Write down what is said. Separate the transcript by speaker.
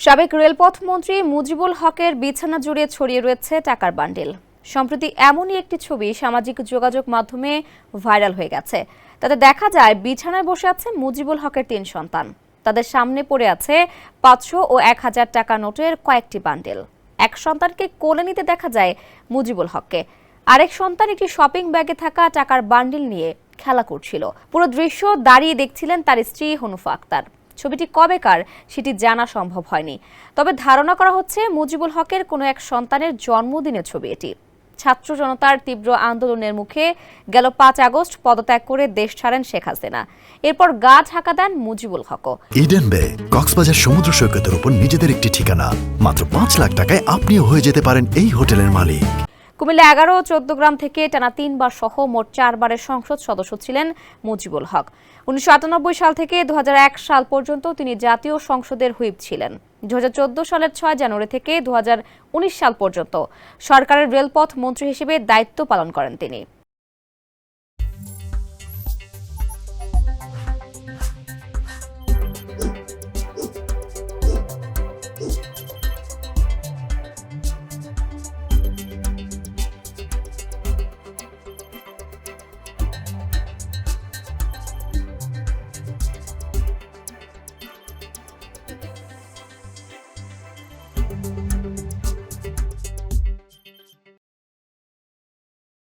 Speaker 1: সাবেক রেলপথ মন্ত্রী মুজিবুল হকের বিছানা জুড়ে ছড়িয়ে রয়েছে টাকার বান্ডিল। সম্প্রতি এমনই একটি ছবি সামাজিক যোগাযোগ মাধ্যমে ভাইরাল হয়ে গেছে। তাতে দেখা যায় বিছানায় বসে আছে মুজিবুল হকের ৩ সন্তান। তাদের সামনে পড়ে আছে ৫০০ ও ১,০০০ টাকা নোটের কয়েকটি বান্ডিল। এক সন্তানকে কোলে নিতে দেখা যায় মুজিবুল হককে। আরেক সন্তান একটি শপিং ব্যাগে থাকা টাকার বান্ডিল নিয়ে খেলা করছিল। পুরো দৃশ্য দাঁড়িয়ে দেখছিলেন তার স্ত্রী হনুফা আক্তার। ছবিটি কবেকার সেটি জানা সম্ভব হয়নি, তবে ধারণা করা হচ্ছে মুজিবুল হকের কোনো এক সন্তানের জন্মদিনের ছবি এটি। ছাত্র জনতার তীব্র আন্দোলনের মুখে গেল ৫ আগস্ট পদত্যাগ করে দেশ ছাড়েন শেখ হাসিনা। এরপর গা ঢাকা দেন মুজিবুল হকও।
Speaker 2: ইডেন বে কক্সবাজার সমুদ্র সৈকতের উপর নিজেদের একটি ঠিকানা। মাত্র ৫ লাখ টাকায় আপনিও হয়ে যেতে পারেন এই হোটেলের মালিক।
Speaker 1: কুমিল্লা ১১ ও ১৪ থেকে টানা ৩ বার সহ মোট ৪ বারের সংসদ সদস্য ছিলেন মুজিবুল হক। ১৯৯৮ সাল থেকে ২০০১ সাল পর্যন্ত তিনি জাতীয় সংসদের হুইপ ছিলেন। ২০১৪ সালের ৬ জানুয়ারি থেকে ২০১৯ সাল পর্যন্ত সরকারের রেলপথ মন্ত্রী হিসেবে দায়িত্ব পালন করেন তিনি।